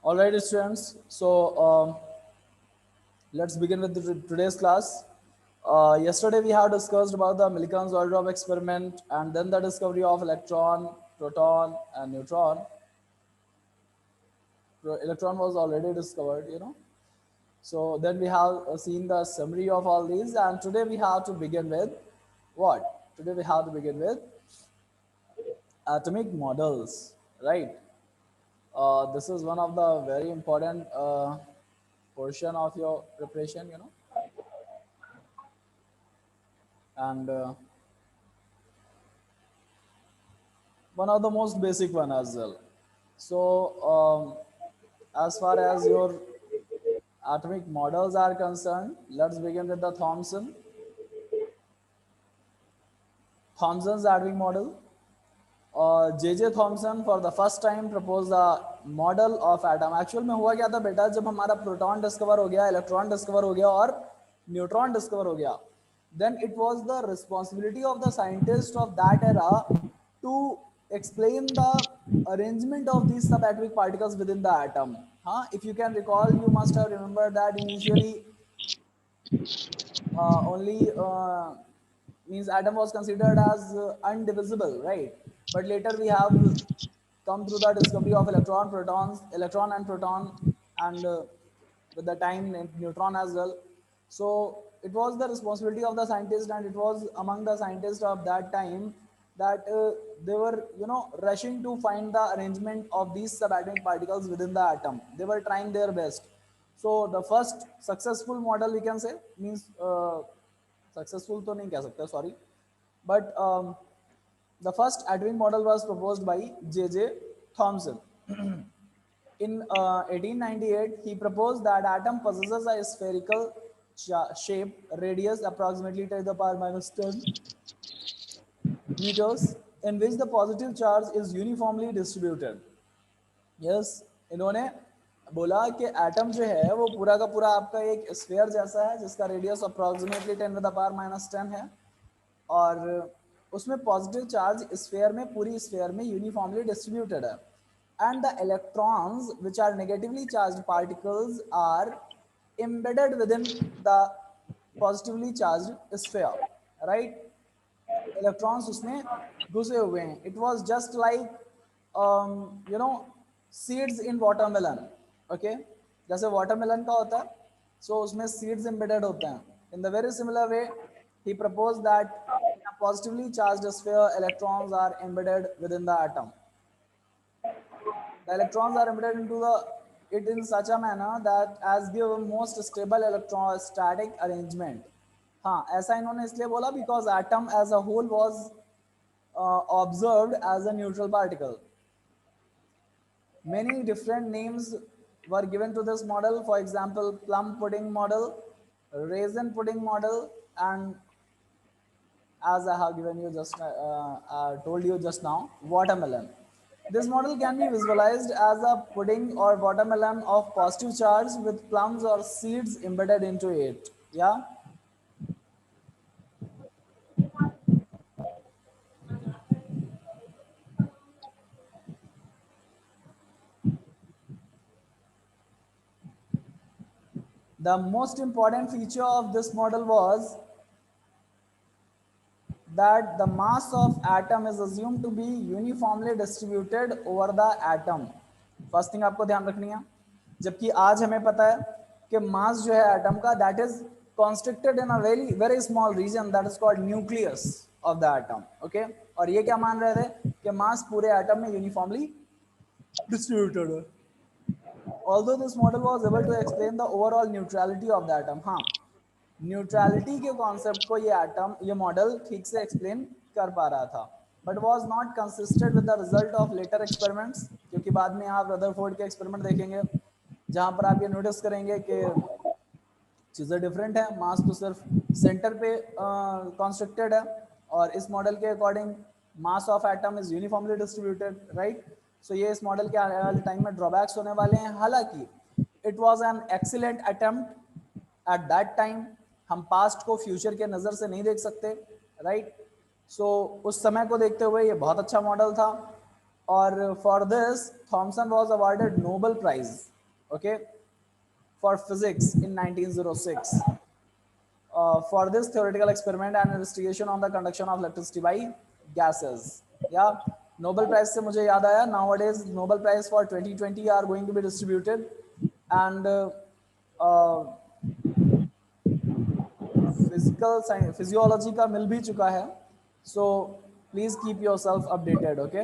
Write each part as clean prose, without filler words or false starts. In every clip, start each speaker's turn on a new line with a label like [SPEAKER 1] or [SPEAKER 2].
[SPEAKER 1] Alright, students. So let's begin with today's class. Yesterday we have discussed about the Millikan's oil drop experiment and then the discovery of electron, proton, and neutron. Electron was already discovered. So then we have seen the summary of all these, and today we have to begin with what? Today we have to begin with atomic models, right? This is one of the very important portion of your preparation, and one of the most basic one as well. So as far as your atomic models are concerned, let's begin with the Thomson's atomic model. J.J. Thomson for the first time propose the model of atom. Actual में हुआ क्या था बेटा, जब हमारा proton discover हो गया, electron discover हो गया और न्यूट्रॉन डिस्कवर हो गया, then it was the responsibility of the scientist of that era to explain the arrangement of these subatomic particles within the atom. If you can recall, you must have remembered that initially only means atom was considered as undivisible, right? But later we have come through the discovery of electron and proton, and with the time neutron as well. So it was the responsibility of the scientist, and it was among the scientists of that time that they were rushing to find the arrangement of these subatomic particles within the atom. They were trying their best. So the first successful model, we can say, means successful to nahi keh sakte, sorry, but the first atomic model was proposed by J.J. Thomson. In 1898, he proposed that atom possesses a spherical shape, radius approximately 10 to the power minus 10 meters, in which the positive charge is uniformly distributed. Yes, इन्होंने बोला कि atom जो है वो पूरा का पूरा आपका एक स्फीयर जैसा है जिसका radius approximately 10 to the power minus 10 है, और उसमें पॉजिटिव चार्ज स्फीयर में, पूरी स्फीयर में यूनिफॉर्मली डिस्ट्रीब्यूटेड है, and the electrons which are negatively charge particles are embedded within the positively charged sphere, right? Electrons उसमें घुसे हुए हैं. It was just like seeds in watermelon. Okay, जैसे watermelon का होता है, सो उसमें सीड्स एम्बेडेड होते हैं. In the very similar way ही propose that in a positively charged sphere electrons are embedded within the atom. The electrons are embedded into it in such a manner that as give most stable electrostatic arrangement. हाँ, ऐसा इन्होंने इसलिए बोला because atom as a whole was observed as a neutral particle. Many different names were given to this model. For example, plum pudding model, raisin pudding model, and as I have given you told you just now, watermelon. This model can be visualized as a pudding or watermelon of positive charge with plums or seeds embedded into it. Yeah. The most important feature of this model was that the mass of atom is assumed to be uniformly distributed over the atom. First thing आपको ध्यान रखनी है, जबकि आज हमें पता है कि मास जो है एटम का that is constricted in a very very small region that is called nucleus of the atom. Okay, और ये क्या मान रहे थे कि मास पूरे एटम में यूनिफॉर्मली डिस्ट्रीब्यूटेड है. Although this model was able to explain the overall neutrality of the atom, हाँ, न्यूट्रलिटी के कॉन्सेप्ट को ये मॉडल ठीक से एक्सप्लेन कर पा रहा था, but was not consistent with the result of later experiments. क्योंकि बाद में आप रदरफोर्ड के एक्सपेरिमेंट देखेंगे जहां पर आप ये नोटिस करेंगे कि चीज़ें डिफरेंट है. मास तो सिर्फ सेंटर पे कॉन्स्ट्रक्टेड है, और इस मॉडल के according mass of atom is uniformly distributed, right. So ये इस मॉडल के आने वाले टाइम में ड्रॉबैक्स होने वाले हैं. हालांकि it was an excellent attempt at that time. हम पास्ट को फ्यूचर के नज़र से नहीं देख सकते, राइट. सो उस समय को देखते हुए ये बहुत अच्छा मॉडल था, और for this Thomson was awarded Nobel prize. okay, for physics in 1906. For this theoretical experiment and investigation on the conduction of electricity by gases. Yeah, Nobel Prize से मुझे याद आया, nowadays Nobel Prize for 2020 are going to be distributed, and physical science physiology का मिल भी चुका है. So please keep yourself updated. Okay,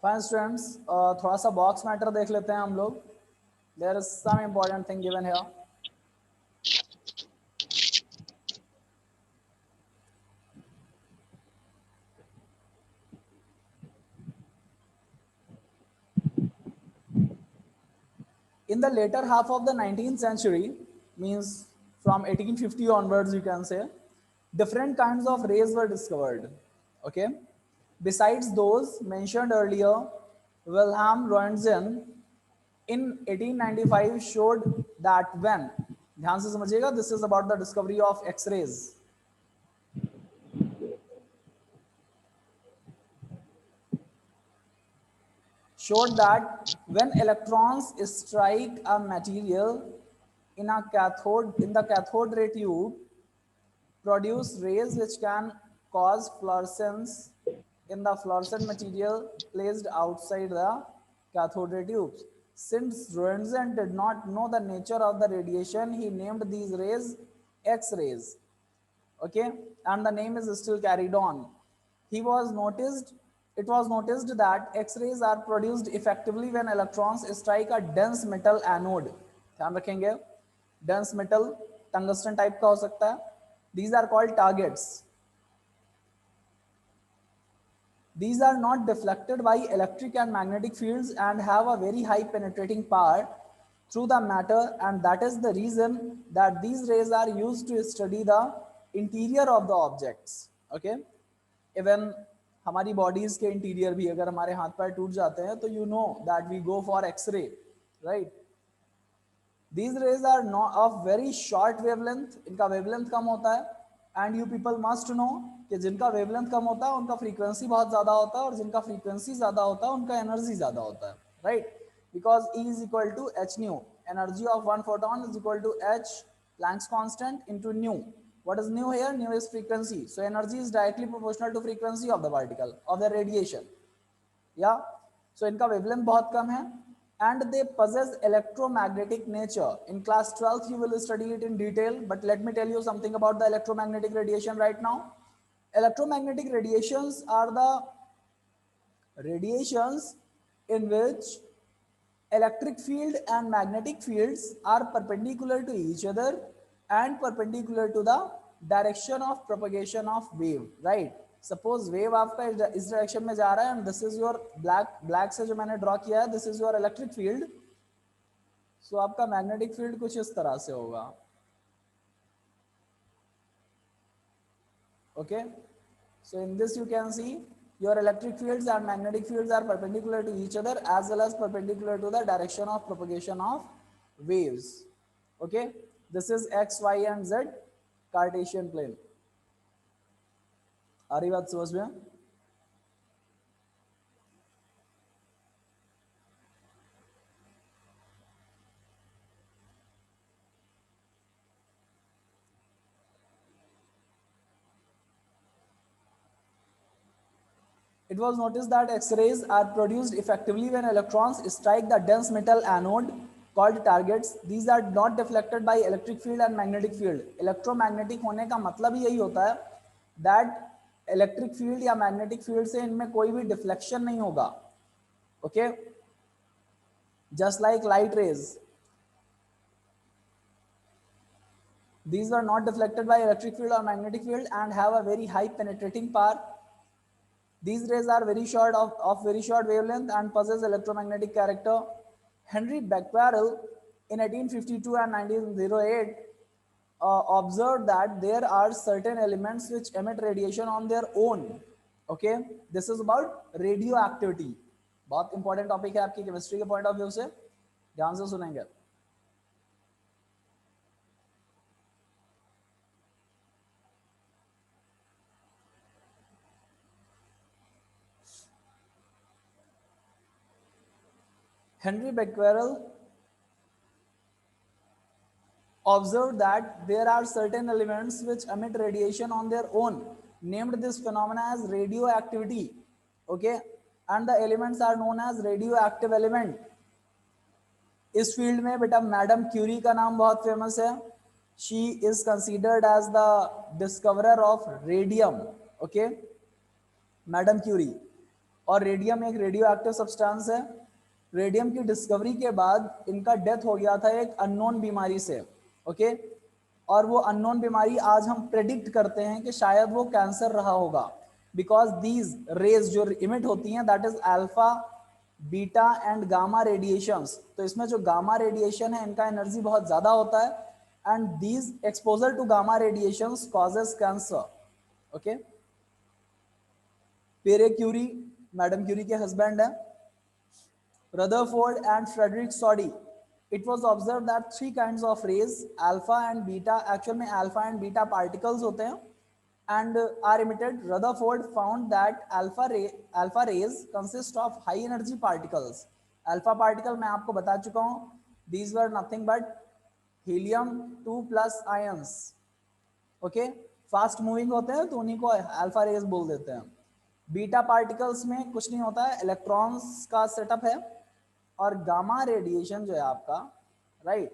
[SPEAKER 1] fine students, थोड़ा सा बॉक्स मैटर देख लेते हैं हम लोग. There is some important thing given here. In the later half of the 19th century, means from 1850 onwards, you can say, different kinds of rays were discovered. Okay, besides those mentioned earlier, Wilhelm Roentgen in 1895 showed that when, ध्यान से समझिएगा, this is about the discovery of X-rays. Showed that when electrons strike a material in the cathode ray tube, produce rays which can cause fluorescence in the fluorescent material placed outside the cathode ray tubes. Since Roentgen did not know the nature of the radiation, he named these rays X-rays. Okay, and the name is still carried on. It was noticed that X-rays are produced effectively when electrons strike a dense metal anode. ध्यान रखेंगे, dense metal tungsten type का हो सकता है. These are called targets. These are not deflected by electric and magnetic fields and have a very high penetrating power through the matter, and that is the reason that these rays are used to study the interior of the objects. Okay, even हमारी bodies के interior भी अगर हमारे हाथ पैर टूट जाते हैं तो you know that we go for X-ray, right? These rays are not of very short wavelength, इनका wavelength कम होता है, and you people must know कि जिनका wavelength कम होता है उनका frequency बहुत ज़्यादा होता है, और जिनका frequency ज़्यादा होता है उनका energy ज़्यादा होता है, right? Because E is equal to h nu, energy of one photon is equal to h Planck's constant into nu. What is nu here? Nu is frequency, so energy is directly proportional to frequency of the particle, of the radiation. Yeah, so इनका wavelength बहुत कम है, and they possess electromagnetic nature. In class 12th you will study it in detail, but let me tell you something about the electromagnetic radiation right now. Electromagnetic radiations are the radiations in which electric field and magnetic fields are perpendicular to each other and perpendicular to the direction of propagation of wave, right? Suppose wave आपका इस direction में जा रहा है, and this is your black से जो मैंने draw किया है, this is your electric field. So आपका मैग्नेटिक फील्ड कुछ इस तरह से होगा. Okay, so in this you can see your electric fields and magnetic fields are perpendicular to each other as well as perpendicular to the direction of propagation of waves. Okay, this is x, y and z Cartesian plane. आ रही बात समझ में? It was noticed that X-rays are produced effectively when electrons strike the dense metal anode called targets. These are not deflected by electric field and magnetic field. Electromagnetic होने का मतलब यही होता है that electric field या magnetic field से इनमें कोई भी deflection नहीं होगा. Okay? just like light rays. These were not deflected by electric field or magnetic field and have a very high penetrating power. These rays are very short of very short wavelength and possess electromagnetic character. Henry Becquerel in 1852 and 1908 observed that there are certain elements which emit radiation on their own. Okay, this is about radioactivity. बहुत important topic है आपकी chemistry के point of view से, ध्यान से सुनेंगे. Henry Becquerel observed that there are certain elements which emit radiation on their own, named this phenomena as radioactivity. Okay, and the elements are known as radioactive element. इस field में बेटा madam Curie का नाम बहुत famous है. She is considered as the discoverer of radium. Okay, madam Curie. और radium एक radioactive substance है. रेडियम की डिस्कवरी के बाद इनका डेथ हो गया था एक अननोन बीमारी से. ओके, और वो अननोन बीमारी आज हम प्रेडिक्ट करते हैं कि शायद वो कैंसर रहा होगा, बिकॉज दीज रेज जो इमिट होती हैं that is alpha, beta and gamma radiations. तो इसमें जो गामा रेडिएशन है इनका एनर्जी बहुत ज्यादा होता है and these exposure to gamma radiations causes cancer. Okay, Pierre Curie madam Curie के हस्बैंड है. Rutherford and Frederick Soddy. It was observed that three kinds of rays, alpha and beta, actual में alpha and beta particles होते हैं and are emitted. Rutherford found that alpha rays consist of high energy particles. Alpha particle मैं आपको बता चुका हूँ, these were nothing but helium 2 plus ions. Okay, fast moving होते हैं तो उन्हीं को अल्फा रेज बोल देते हैं. बीटा पार्टिकल्स में कुछ नहीं होता है, इलेक्ट्रॉन्स का सेटअप है. और गामा रेडिएशन जो है आपका, राइट,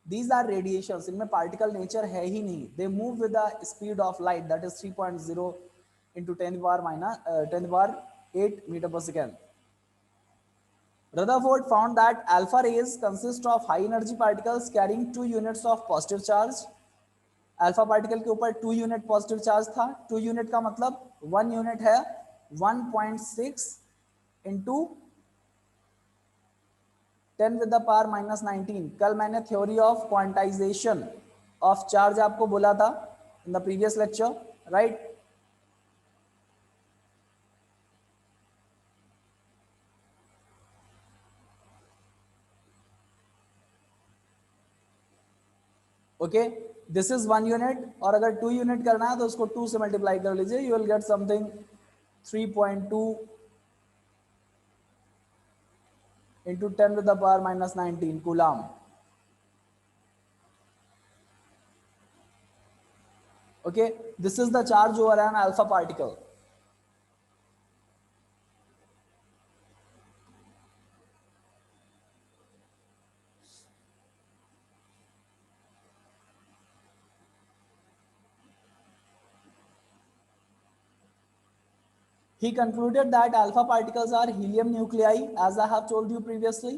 [SPEAKER 1] दीज आर रेडिएशंस, इनमें पार्टिकल नेचर है ही नहीं. They move with the speed of light that is 3.0 into 10⁻8 meter per second. Rutherford found that alpha rays consist of high energy particles carrying 2 units of positive charge. Alpha particle के ऊपर 2 unit positive charge था. 2 unit का मतलब 1 unit है 1.6 into 10 with the power minus 19. कल मैंने theory of quantization of charge आपको बोला था in the previous lecture, right. Okay, this is 1 unit और अगर 2 यूनिट करना है तो उसको 2 से मल्टीप्लाई कर लीजिए, you will get something 3.2 into 10 with the power minus 19 coulomb. Okay, this is the charge over an alpha particle. He concluded that alpha particles are helium nuclei, as I have told you previously.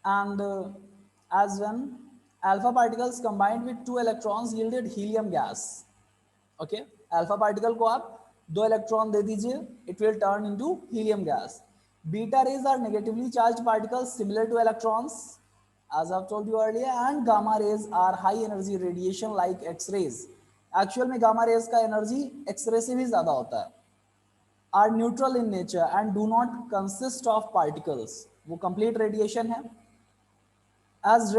[SPEAKER 1] And as when alpha particles combined with 2 electrons yielded helium gas. Okay, alpha particle को आप 2 electron दे दीजिए, it will turn into helium gas. Beta rays are negatively charged particles similar to electrons, as I have told you earlier, and gamma rays are high energy radiation like X-rays. Actual में gamma rays का energy X-ray से भी ज़्यादा होता है. Are neutral in nature and do not consist of particles. वो complete radiation है. As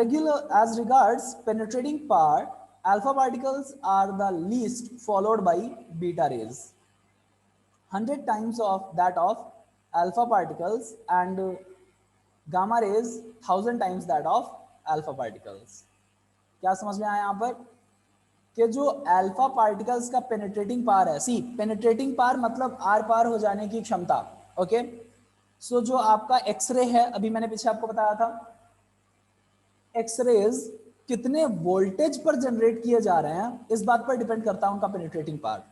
[SPEAKER 1] regards penetrating power, alpha particles are the least, followed by beta rays. 100 times of that of alpha particles and gamma rays 1000 times that of alpha particles. क्या समझ में आया यहाँ पर कि जो अल्फा पार्टिकल्स का पेनिट्रेटिंग पावर है, सी पेनिट्रेटिंग पावर मतलब आर पार हो जाने की क्षमता. ओके, सो जो आपका एक्सरे है, अभी मैंने पीछे आपको बताया था, एक्सरेज कितने वोल्टेज पर जनरेट किए जा रहे हैं इस बात पर डिपेंड करता है उनका पेनिट्रेटिंग पावर.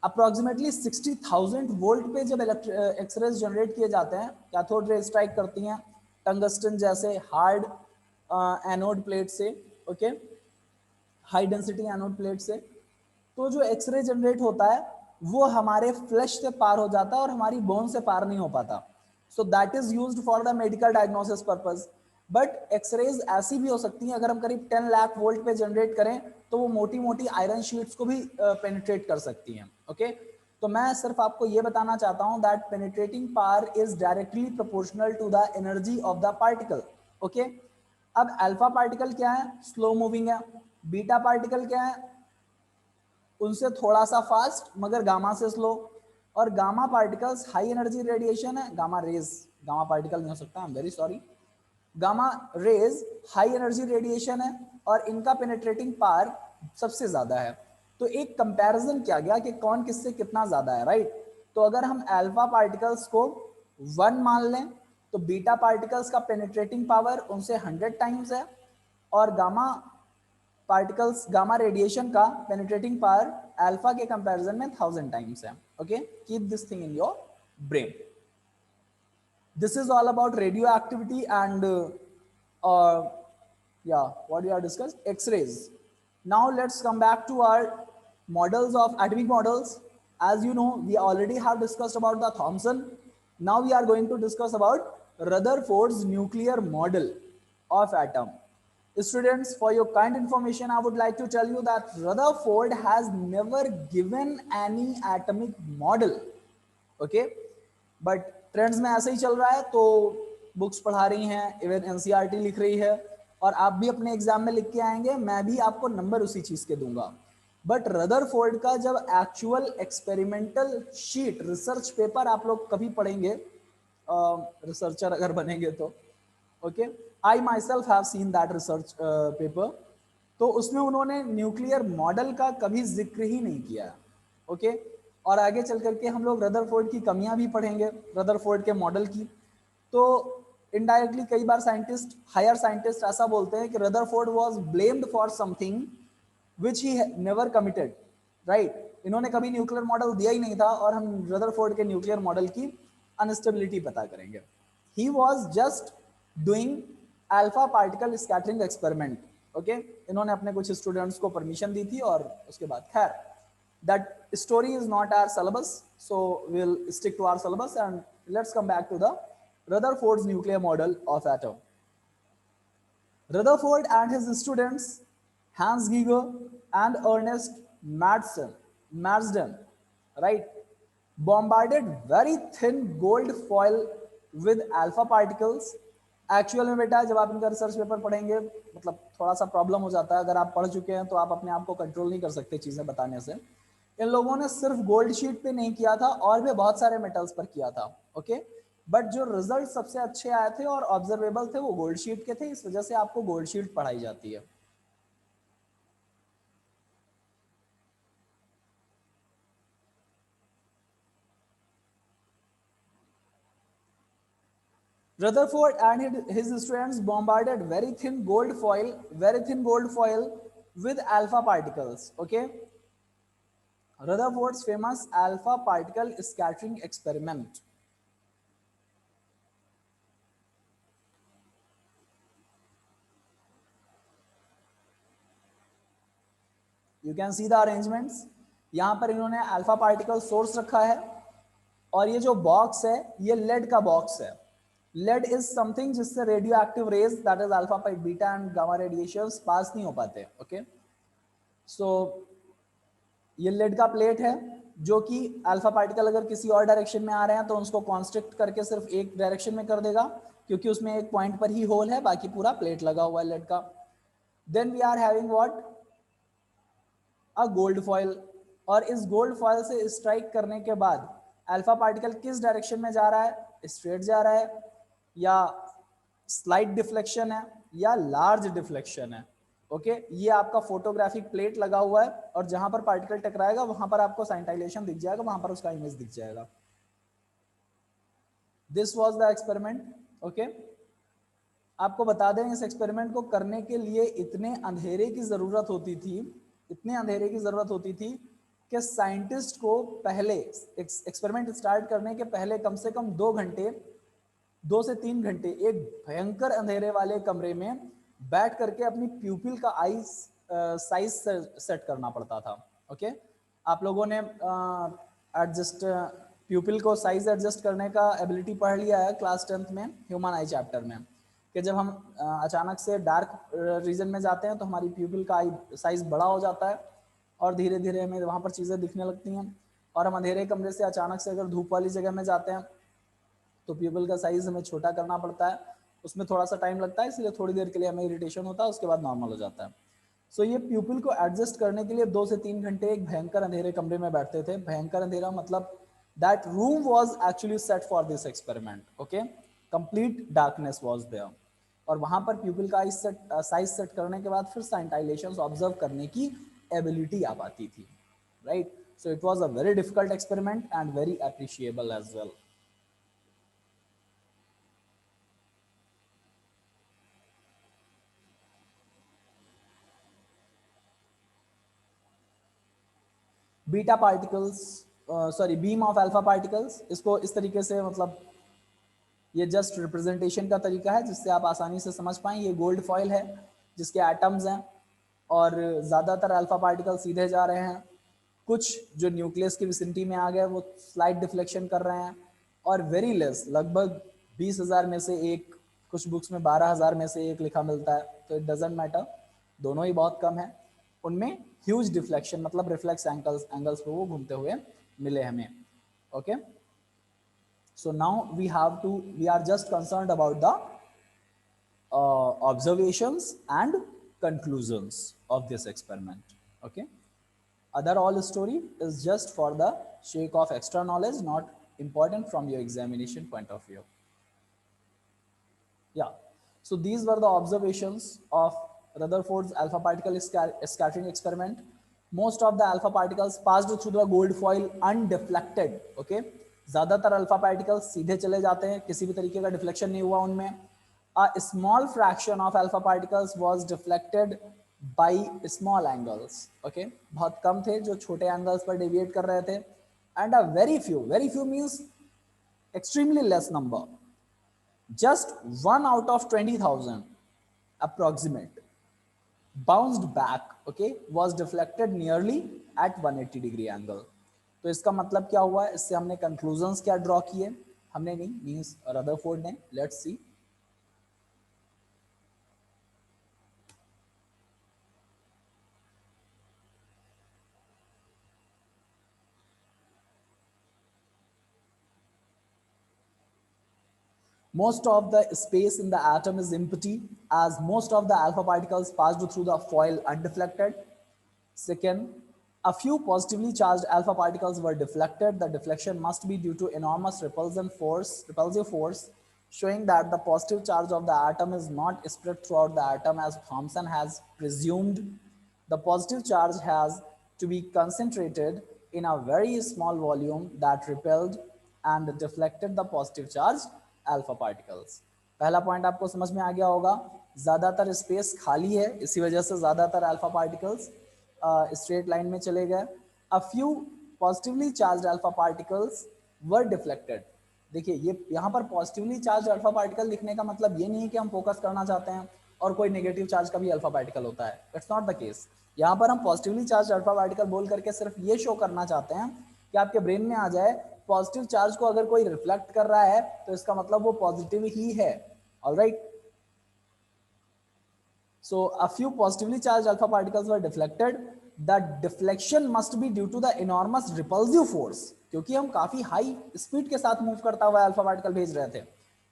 [SPEAKER 1] अप्रोक्सीमेटली 60,000 वोल्ट पे जब एक्सरेज जनरेट किए जाते हैं, कैथोड रे स्ट्राइक करती हैं टंगस्टन जैसे हार्ड एनोड प्लेट से, okay, high density anode plate से, तो जो एक्सरे जनरेट होता है वो हमारे फ्लैश से पार हो जाता है और हमारी बोन से पार नहीं हो पाता। So that is used for the medical diagnosis purpose. But X rays ऐसी भी हो सकती हैं, अगर हम करीब 10 लाख वोल्ट पे जनरेट करें तो वो मोटी मोटी आयरन शीट्स को भी पेनिट्रेट कर सकती हैं, ओके। तो मैं सिर्फ आपको ये बताना चाहता हूं that penetrating power is directly proportional to the energy of the particle, okay. अब अल्फा पार्टिकल क्या है, स्लो मूविंग है। बीटा पार्टिकल क्या है, उनसे थोड़ा सा फास्ट मगर गामा से स्लो। और gamma particles high energy radiation है, गामा रेज, गामा पार्टिकल नहीं हो सकता, I am very sorry, gamma rays high energy radiation है और इनका पेनिट्रेटिंग पावर सबसे ज्यादा है। तो एक कंपैरिजन किया गया कि कौन किससे कितना ज्यादा है, राइट। तो अगर हम अल्फा पार्टिकल्स को 1 मान लें तो बीटा पार्टिकल्स का पेनिट्रेटिंग पावर उनसे 100 टाइम्स है और गामा पार्टिकल्स, गामा रेडिएशन का पेनिट्रेटिंग पावर अल्फा के कंपैरिजन में 1000 टाइम्स है, okay. Keep this thing in your brain. This is all about radioactivity and yeah, what we are discussed, X-rays. Now let's come back to our models of atomic models. As you know, we already have discussed about the Thomson. Now we are going to discuss about Rutherford's nuclear model of atom. Students, for your kind information, I would like to tell you that Rutherford has never given any atomic model, okay, but trends में ऐसे ही चल रहा है तो books पढ़ा रही हैं, even NCERT लिख रही है और आप भी अपने एग्जाम में लिख के आएंगे, मैं भी आपको नंबर उसी चीज के दूंगा। बट रदरफोर्ड का जब actual experimental sheet research paper आप लोग कभी पढ़ेंगे, रिसर्चर अगर बनेंगे तो, okay, I my self have seen that research paper, तो उसमें उन्होंने न्यूक्लियर मॉडल का कभी जिक्र ही नहीं किया, ओके। और आगे चल करके हम लोग रदरफोर्ड की कमियां भी पढ़ेंगे, रदरफोर्ड के मॉडल की। तो इनडायरेक्टली कई बार साइंटिस्ट, हायर साइंटिस्ट ऐसा बोलते हैं कि Rutherford was blamed for something which he never committed, right. इन्होंने कभी न्यूक्लियर मॉडल दिया ही नहीं था और हम रदरफोर्ड के न्यूक्लियर मॉडल की अनस्टेबिलिटी पता करेंगे। He was just doing alpha particle scattering experiment, okay. इन्होंने अपने कुछ स्टूडेंट्स को परमिशन दी थी और उसके बाद खैर that story is not our syllabus, so we'll stick to our syllabus and let's come back to the Rutherford's nuclear model of atom. Rutherford and his students Hans Geiger and Ernest Marsden, right, bombarded very thin gold foil with alpha particles. Actual में बेटा जब आप इनका research paper पढ़ेंगे मतलब थोड़ा सा problem हो जाता है, अगर आप पढ़ चुके हैं तो आप अपने आप को कंट्रोल नहीं कर सकते चीजें बताने से। इन लोगों ने सिर्फ गोल्ड शीट पे नहीं किया था और भी बहुत सारे मेटल्स पर किया था, ओके। बट जो रिजल्ट सबसे अच्छे आए थे और ऑब्जर्वेबल थे वो गोल्ड शीट के थे, इस वजह से आपको गोल्ड शीट पढ़ाई जाती है। Rutherford and his students bombarded very thin gold foil with alpha particles, okay. Rutherford's famous alpha particle scattering experiment. You can see the arrangements. यहाँ पर इन्होंने अल्फा पार्टिकल सोर्स रखा है और ये जो बॉक्स है ये लेड का बॉक्स है। लेड इज समथिंग जिससे radioactive rays that is alpha beta and gamma radiations pass नहीं हो पाते, ओके। सो ये लेड का प्लेट है जो कि अल्फा पार्टिकल अगर किसी और डायरेक्शन में आ रहे हैं तो उसको कॉन्स्ट्रिक्ट करके सिर्फ एक डायरेक्शन में कर देगा क्योंकि उसमें एक पॉइंट पर ही होल है, बाकी पूरा प्लेट लगा हुआ है लेड का। Then we are having what, a gold foil, और इस गोल्ड फॉयल से स्ट्राइक करने के बाद अल्फा पार्टिकल किस डायरेक्शन में जा रहा है, स्ट्रेट जा रहा है या स्लाइट डिफ्लेक्शन है या लार्ज डिफ्लेक्शन है, ओके। ये आपका फोटोग्राफिक प्लेट लगा हुआ है और जहां पर पार्टिकल टकराएगा वहां पर आपको साइंटाइलेशन दिख जाएगा, वहां पर उसका इमेज दिख जाएगा। This was the experiment, okay. आपको बता दें इस एक्सपेरिमेंट को करने के लिए इतने अंधेरे की जरूरत होती थी, इतने अंधेरे की जरूरत होती थी कि साइंटिस्ट को पहले एक्सपेरिमेंट स्टार्ट करने के पहले कम से कम 2 घंटे, 2 से 3 घंटे एक भयंकर अंधेरे वाले कमरे में बैठ करके अपनी प्यूपिल का आईज साइज सेट करना पड़ता था। ओके, आप लोगों ने एडजस्ट प्यूपिल को साइज एडजस्ट करने का एबिलिटी पढ़ लिया है क्लास 10th में ह्यूमन आई चैप्टर में, कि जब हम अचानक से डार्क रीजन में जाते हैं तो हमारी प्यूपिल का आई साइज बड़ा हो जाता है और धीरे धीरे हमें वहाँ पर चीज़ें दिखने लगती हैं। और हम अंधेरे कमरे से अचानक से अगर धूप वाली जगह में जाते हैं तो प्यूपिल का साइज हमें छोटा करना पड़ता है, उसमें थोड़ा सा टाइम लगता है, इसलिए थोड़ी देर के लिए हमें इरिटेशन होता है, उसके बाद नॉर्मल हो जाता है। सो ये प्यूपिल को एडजस्ट करने के लिए 2 से 3 घंटे एक भयंकर अंधेरे कमरे में बैठते थे। भयंकर अंधेरा मतलब that room was actually set for this experiment. Okay, complete darkness was there और वहां पर प्यूपिल का साइज सेट करने के बाद फिर साइंटाइलेशंस ऑब्जर्व करने की एबिलिटी आ पाती थी, right. So it was a very difficult experiment and very appreciable as well. Beta particles, sorry beam of alpha particles, इसको इस तरीके से मतलब ये जस्ट रिप्रेजेंटेशन का तरीका है जिससे आप आसानी से समझ पाएं। ये गोल्ड फॉइल है जिसके एटम्स हैं और ज़्यादातर अल्फा पार्टिकल सीधे जा रहे हैं, कुछ जो न्यूक्लियस की विसिनिटी में आ गए वो स्लाइट डिफ्लेक्शन कर रहे हैं और वेरी लेस, लगभग 20,000 में से एक, कुछ बुक्स में 12,000 में से एक लिखा मिलता है, तो इट डजेंट मैटर, दोनों ही बहुत कम है। उनमें ह्यूज डिफ्लेक्शन मतलब रिफ्लेक्स एंगल्स पे वो घूमते हुए मिले हमें। Okay, so now we are just concerned about the observations and conclusions of this experiment. Okay, other all story is just for the sake of extra knowledge, not important from your examination point of view. Yeah, so these were the observations of Rutherford's alpha particle scattering experiment. Most of the alpha particles passed through the gold foil undeflected. Okay, ज्यादातर alpha particles सीधे चले जाते हैं, किसी भी तरीके का deflection नहीं हुआ उनमें। A small fraction of alpha particles was deflected by small angles. Okay, बहुत कम थे जो छोटे एंगल्स पर डेविएट कर रहे थे, and a very few means extremely less number, just 1 out of 20,000 approximate bounced back, okay, was deflected nearly at 180-degree angle. तो इसका मतलब क्या हुआ, इससे हमने कंक्लूजन्स क्या ड्रॉ किए, हमने नहीं, मींस रदरफोर्ड ने। Let's see. Most of the space in the atom is empty as most of the alpha particles passed through the foil undeflected. Second, a few positively charged alpha particles were deflected. The deflection must be due to enormous repulsive force, showing that the positive charge of the atom is not spread throughout the atom as Thomson has presumed. The positive charge has to be concentrated in a very small volume that repelled and deflected the positive charge alpha particles. पहला point आपको समझ में आ गया होगा, ज्यादातर space खाली है, इसी वजह से ज्यादातर अल्फा पार्टिकल्स स्ट्रेट लाइन में चले गए। A few positively charge alpha particles were deflected. देखिए ये यहाँ पर पॉजिटिवली चार्ज अल्फा पार्टिकल लिखने का मतलब ये नहीं है कि हम फोकस करना चाहते हैं और कोई नेगेटिव चार्ज का भी अल्फा पार्टिकल होता है, इट्स नॉट द केस। यहाँ पर हम पॉजिटिवली चार्ज अल्फा पार्टिकल बोल करके सिर्फ ये शो करना चाहते हैं कि आपके ब्रेन में आ जाए पॉजिटिव चार्ज को अगर कोई रिफ्लेक्ट कर रहा है तो इसका मतलब वो पॉजिटिव ही है। Alright, so a few positively charged alpha particles were deflected. The deflection must be due to the enormous repulsive force, क्योंकि हम काफी हाई स्पीड के साथ मूव करता हुआ अल्फा पार्टिकल भेज रहे थे।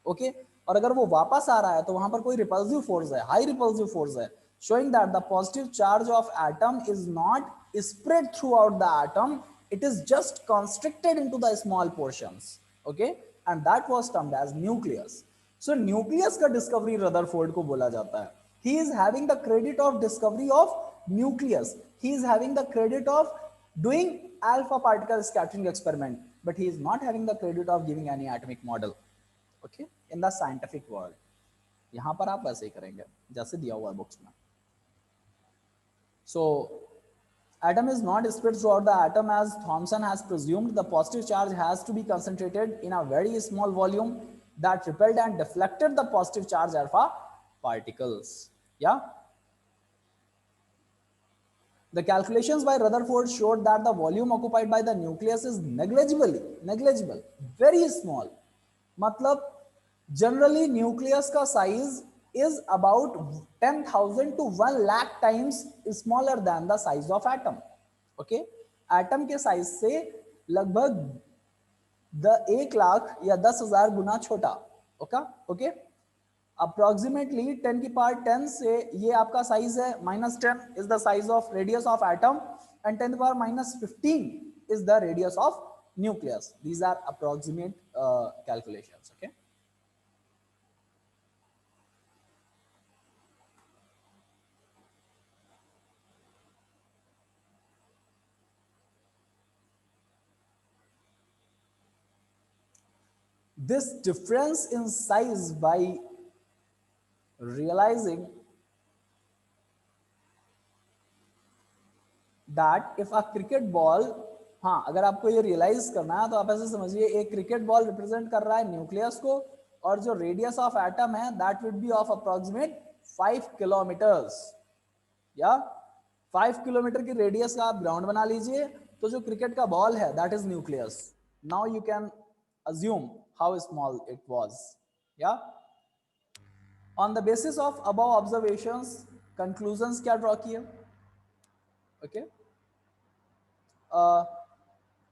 [SPEAKER 1] ओके, और अगर वो वापस आ रहा है तो वहां पर कोई रिपल्सिव फोर्स है, हाई रिपल्सिव फोर्स है, showing that the positive charge of atom is not spread throughout the atom, it is just constricted into the small portions. Okay, and that was termed as nucleus. So nucleus का discovery Rutherford को बोला जाता है। He is having the credit of discovery of nucleus. He is having the credit of doing alpha particle scattering experiment, but he is not having the credit of giving any atomic model. Okay, in the scientific world. यहाँ पर आप वैसे ही करेंगे जैसे दिया हुआ है books में। So Atom is not spread throughout the atom as Thomson has presumed. The positive charge has to be concentrated in a very small volume that repelled and deflected the positive charge alpha particles. Yeah. The calculations by Rutherford showed that the volume occupied by the nucleus is negligible, very small. मतलब generally nucleus का size is about 10,000 to 1 lakh times smaller than the size of atom. Okay, atom के size से लगभग 1 लाख या 10,000 गुना छोटा. Okay, approximately 10 की power 10 से ये आपका साइज है -10 is the size of radius of atom and 10 power -15 is the radius of nucleus. These are approximate calculations. Okay, this difference in size by realizing that if a cricket ball, हाँ अगर आपको ये realise करना है तो आप ऐसे समझिए एक क्रिकेट बॉल रिप्रेजेंट कर रहा है न्यूक्लियस को और जो रेडियस ऑफ एटम है that would be of approximate 5 kilometres. या 5 किलोमीटर की रेडियस का आप ग्राउंड बना लीजिए तो जो क्रिकेट का बॉल है that is nucleus. Now you can assume how small it was. Yeah, on the basis of above observations conclusions क्या ड्रॉ किए. ओके,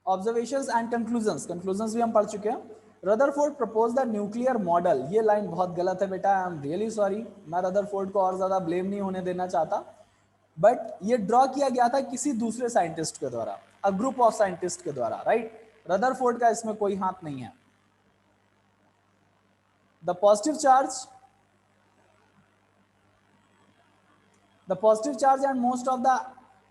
[SPEAKER 1] ऑब्जर्वेशंस एंड कंक्लूजन्स भी हम पढ़ चुके हैं. Rutherford propose the nuclear model. ये लाइन बहुत गलत है बेटा, आई एम रियली सॉरी. मैं रदरफोर्ड को और ज्यादा ब्लेम नहीं होने देना चाहता, बट ये ड्रॉ किया गया था किसी दूसरे साइंटिस्ट के द्वारा, अ ग्रुप ऑफ साइंटिस्ट के द्वारा, राइट. रदरफोर्ड का इसमें कोई हाथ नहीं है. The positive charge and most of the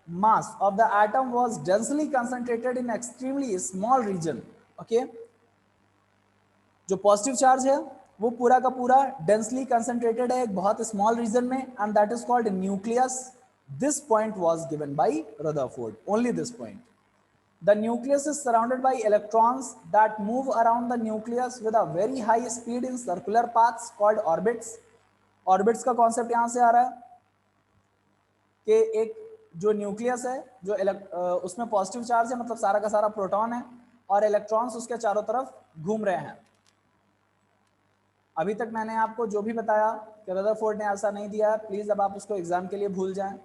[SPEAKER 1] mass of the atom was densely concentrated in extremely small region. Okay, जो पॉजिटिव चार्ज है वो पूरा का पूरा डेंसली कंसंट्रेटेड है एक बहुत स्मॉल रीजन में and that is called nucleus. This point was given by Rutherford, only this point. The nucleus is surrounded by electrons that move around the nucleus with a very high speed in circular paths called orbits. Orbits का concept यहां से आ रहा है कि एक जो nucleus है जो उसमें पॉजिटिव चार्ज है, मतलब सारा का सारा प्रोटॉन है और इलेक्ट्रॉन्स उसके चारों तरफ घूम रहे हैं. अभी तक मैंने आपको जो भी बताया कि रदरफोर्ड ने ऐसा नहीं दिया है, प्लीज अब आप उसको एग्जाम के लिए भूल जाएं.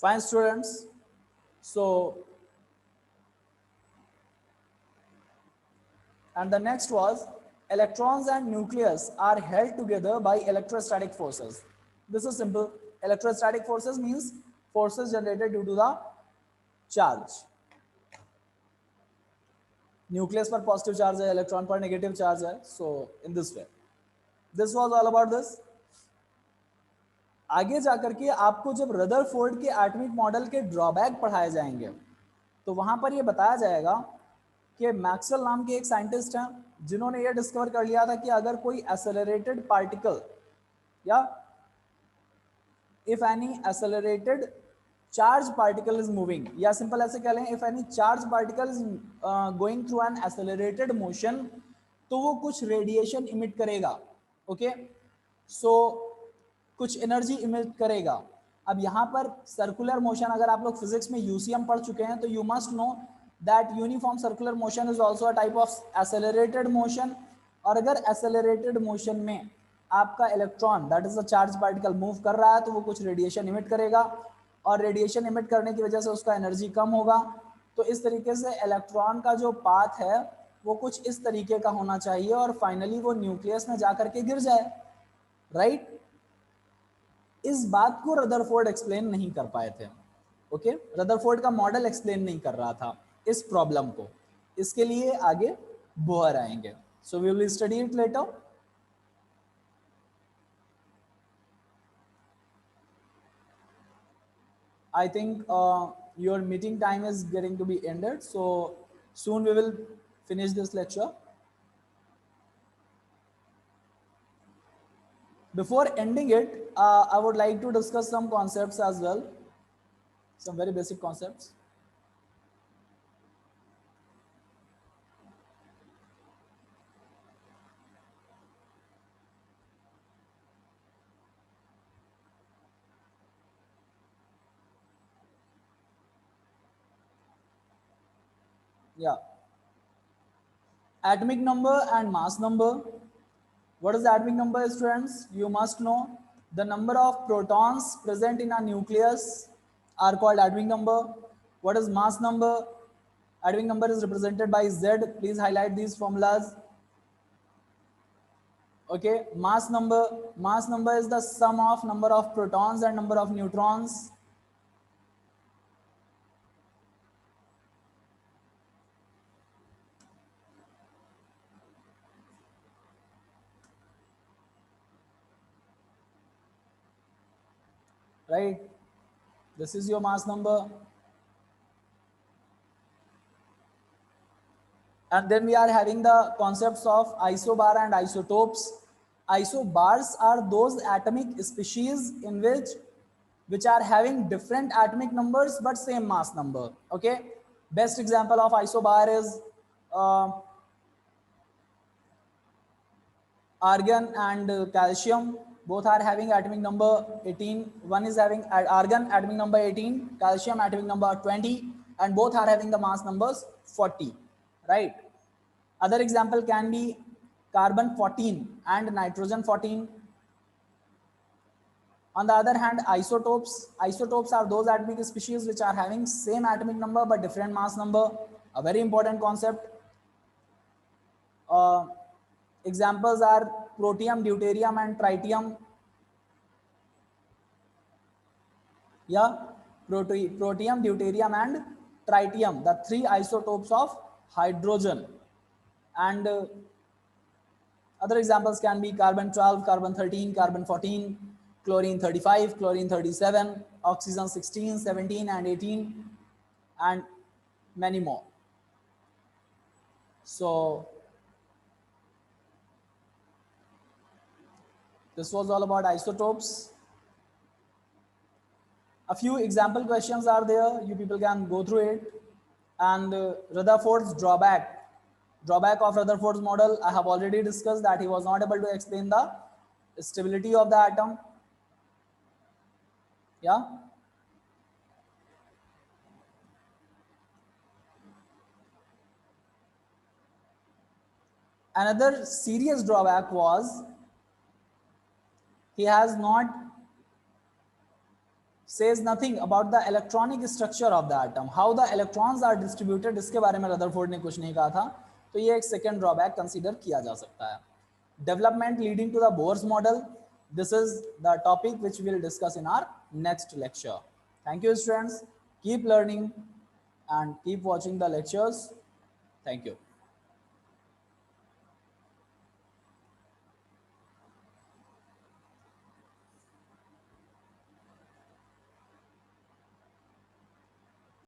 [SPEAKER 1] Fine students, so and the next was electrons and nucleus are held together by electrostatic forces. This is simple. Electrostatic forces means forces generated due to the charge. Nucleus पर positive charge है, electron पर negative charge है. So in this way this was all about this. आगे जाकर के आपको जब Rutherford के एटॉमिक मॉडल के ड्रॉबैक पढ़ाए जाएंगे तो वहां पर यह बताया जाएगा कि मैक्सवेल नाम के एक साइंटिस्ट हैं जिन्होंने यह डिस्कवर कर लिया था कि अगर कोई एक्सेलरेटेड पार्टिकल या if any accelerated charge particle is moving, या सिंपल ऐसे कह लें if any charge particle is going through an accelerated motion, तो वो कुछ रेडिएशन इमिट करेगा. ओके, सो कुछ एनर्जी इमिट करेगा. अब यहाँ पर सर्कुलर मोशन, अगर आप लोग फिजिक्स में यूसीएम पढ़ चुके हैं तो you must know that uniform circular motion is also a type of accelerated motion. और अगर एक्सेलरेटेड मोशन में आपका electron that is a charge particle move कर रहा है तो वो कुछ रेडिएशन इमिट करेगा और रेडिएशन इमिट करने की वजह से उसका एनर्जी कम होगा. तो इस तरीके से इलेक्ट्रॉन का जो पाथ है वो कुछ इस तरीके का होना चाहिए और फाइनली वो न्यूक्लियस में जाकर के गिर जाए, राइट. इस बात को रदरफोर्ड एक्सप्लेन नहीं कर पाए थे. ओके, रदरफोर्ड का मॉडल एक्सप्लेन नहीं कर रहा था इस प्रॉब्लम को. इसके लिए आगे बोहर आएंगे. So we will study it later. I think your meeting time is getting to be ended, so soon we will finish this lecture. Before ending it, I would like to discuss some concepts as well, some very basic concepts. Yeah, atomic number and mass number. What is the atomic number, students? You must know the number of protons present in a nucleus are called atomic number. What is mass number? Atomic number is represented by Z. Please highlight these formulas. Okay, mass number is the sum of number of protons and number of neutrons. Right, this is your mass number. And then we are having the concepts of isobar and isotopes. Isobars are those atomic species in which are having different atomic numbers but same mass number. Okay, best example of isobar is uh, argon and calcium. Both are having atomic number 18. One is having argon atomic number 18, calcium atomic number 20, and both are having the mass numbers 40. Right. Other example can be carbon 14 and nitrogen 14. On the other hand, isotopes are those atomic species which are having same atomic number but different mass number. A very important concept. Uh, Examples are protium, deuterium, and tritium. Yeah, protium, deuterium, and tritium, the three isotopes of hydrogen. And other examples can be carbon 12, carbon 13, carbon 14, chlorine 35, chlorine 37, oxygen 16, 17, and 18, and many more. So this was all about isotopes. A few example questions are there. You people can go through it. And Rutherford's drawback of Rutherford's model, I have already discussed that he was not able to explain the stability of the atom. Yeah. Another serious drawback was he has not says nothing about the electronic structure of the atom, how the electrons are distributed. इसके बारे में Rutherford ने कुछ नहीं कहा था, तो ये एक सेकंड ड्रॉबैक कंसीडर किया जा सकता है. Development leading to the Bohr's model. This is the topic which we will discuss in our next lecture. Thank you, students. Keep learning and keep watching the lectures. Thank you.